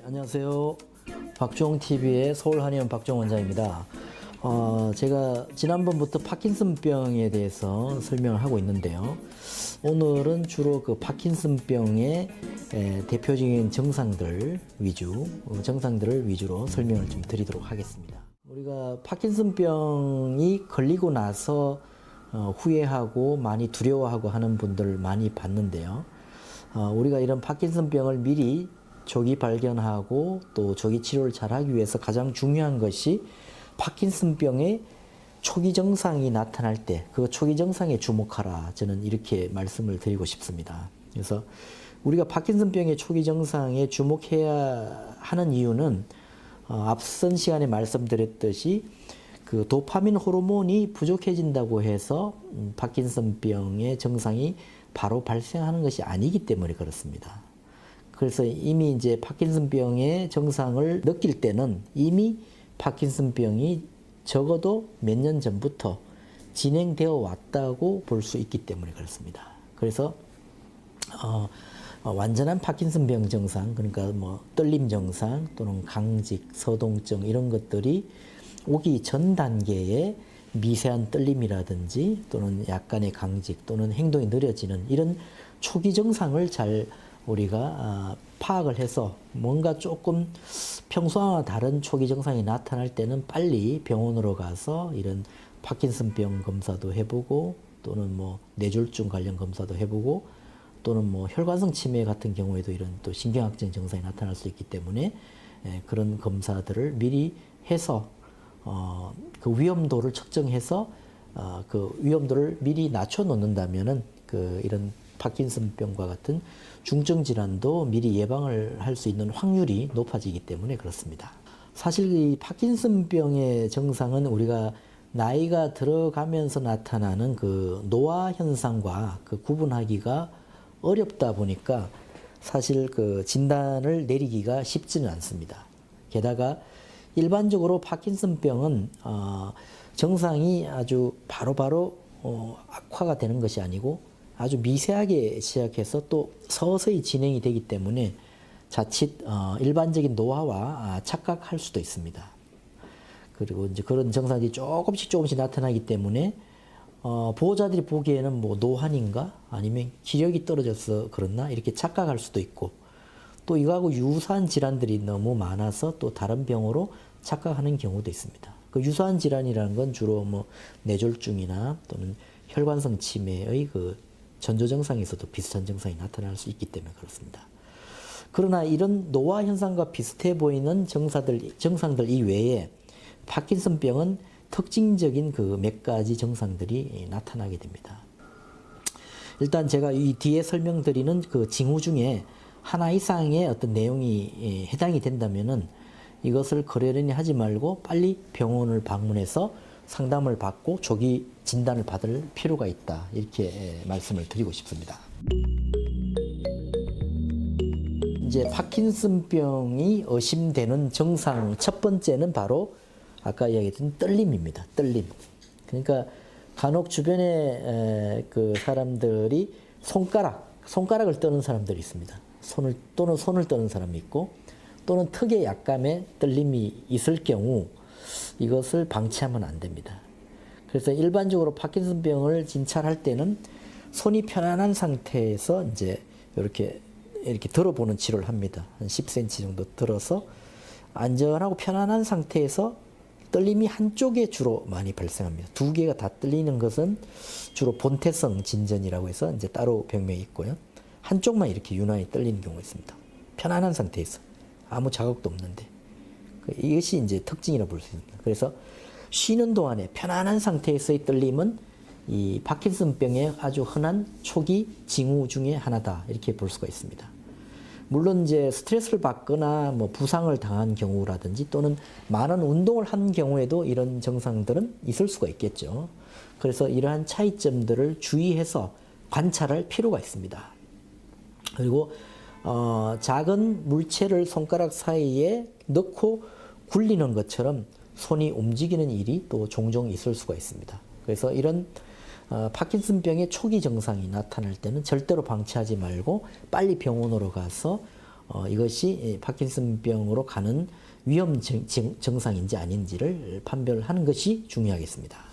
안녕하세요. 박종TV의 서울한의원 박종 원장입니다. 제가 지난번부터 파킨슨병에 대해서 설명을 하고 있는데요. 오늘은 주로 그 파킨슨병의 대표적인 증상들을 위주로 설명을 좀 드리도록 하겠습니다. 우리가 파킨슨병이 걸리고 나서 후회하고 많이 두려워하고 하는 분들 많이 봤는데요. 우리가 이런 파킨슨병을 미리 조기 발견하고 또 조기 치료를 잘하기 위해서 가장 중요한 것이 파킨슨병의 초기 증상이 나타날 때 그 초기 증상에 주목하라, 저는 이렇게 말씀을 드리고 싶습니다. 그래서 우리가 파킨슨병의 초기 증상에 주목해야 하는 이유는 앞선 시간에 말씀드렸듯이 그 도파민 호르몬이 부족해진다고 해서 파킨슨병의 증상이 바로 발생하는 것이 아니기 때문에 그렇습니다. 그래서 이미 이제 파킨슨병의 증상을 느낄 때는 이미 파킨슨병이 적어도 몇 년 전부터 진행되어 왔다고 볼 수 있기 때문에 그렇습니다. 그래서 완전한 파킨슨병 증상, 그러니까 뭐 떨림 증상 또는 강직, 서동증 이런 것들이 오기 전 단계에 미세한 떨림이라든지 또는 약간의 강직 또는 행동이 느려지는 이런 초기 증상을 잘 우리가 파악을 해서 뭔가 조금 평소와 다른 초기 증상이 나타날 때는 빨리 병원으로 가서 이런 파킨슨병 검사도 해보고 또는 뭐 뇌졸중 관련 검사도 해보고 또는 뭐 혈관성 치매 같은 경우에도 이런 또 신경학적 증상이 나타날 수 있기 때문에 그런 검사들을 미리 해서 그 위험도를 측정해서 그 위험도를 미리 낮춰 놓는다면은 그 이런 파킨슨병과 같은 중증 질환도 미리 예방을 할 수 있는 확률이 높아지기 때문에 그렇습니다. 사실 이 파킨슨병의 증상은 우리가 나이가 들어가면서 나타나는 그 노화 현상과 그 구분하기가 어렵다 보니까 사실 그 진단을 내리기가 쉽지는 않습니다. 게다가 일반적으로 파킨슨병은 증상이 아주 바로바로 악화가 되는 것이 아니고 아주 미세하게 시작해서 또 서서히 진행이 되기 때문에 자칫 일반적인 노화와 착각할 수도 있습니다. 그리고 이제 그런 증상들이 조금씩 나타나기 때문에 보호자들이 보기에는 뭐 노환인가 아니면 기력이 떨어져서 그렇나 이렇게 착각할 수도 있고 또 이거하고 유사한 질환들이 너무 많아서 또 다른 병으로 착각하는 경우도 있습니다. 그 유사한 질환이라는 건 주로 뭐 뇌졸중이나 또는 혈관성 치매의 그 전조 증상에서도 비슷한 증상이 나타날 수 있기 때문에 그렇습니다. 그러나 이런 노화 현상과 비슷해 보이는 증상들 이외에 파킨슨병은 특징적인 그 몇 가지 증상들이 나타나게 됩니다. 일단 제가 이 뒤에 설명드리는 그 징후 중에 하나 이상의 어떤 내용이 해당이 된다면은 이것을 그러려니 하지 말고 빨리 병원을 방문해서 상담을 받고 조기 진단을 받을 필요가 있다, 이렇게 말씀을 드리고 싶습니다. 이제 파킨슨병이 의심되는 증상 첫 번째는 바로 아까 이야기했던 떨림입니다. 떨림. 그러니까 간혹 주변에 그 사람들이 손가락을 떠는 사람들이 있습니다. 손을 떠는 사람이 있고 또는 턱에 약간의 떨림이 있을 경우 이것을 방치하면 안 됩니다. 그래서 일반적으로 파킨슨병을 진찰할 때는 손이 편안한 상태에서 이제 이렇게 들어보는 치료를 합니다. 한 10cm 정도 들어서 안전하고 편안한 상태에서 떨림이 한쪽에 주로 많이 발생합니다. 두 개가 다 떨리는 것은 주로 본태성 진전이라고 해서 이제 따로 병명이 있고요. 한쪽만 이렇게 유난히 떨리는 경우가 있습니다. 편안한 상태에서 아무 자극도 없는데 이것이 이제 특징이라고 볼 수 있습니다. 그래서 쉬는 동안에 편안한 상태에서의 떨림은 이 파킨슨병의 아주 흔한 초기 징후 중에 하나다, 이렇게 볼 수가 있습니다. 물론 이제 스트레스를 받거나 뭐 부상을 당한 경우라든지 또는 많은 운동을 한 경우에도 이런 증상들은 있을 수가 있겠죠. 그래서 이러한 차이점들을 주의해서 관찰할 필요가 있습니다. 그리고 작은 물체를 손가락 사이에 넣고 굴리는 것처럼 손이 움직이는 일이 또 종종 있을 수가 있습니다. 그래서 이런 파킨슨병의 초기 증상이 나타날 때는 절대로 방치하지 말고 빨리 병원으로 가서 이것이 파킨슨병으로 가는 위험 증상인지 아닌지를 판별하는 것이 중요하겠습니다.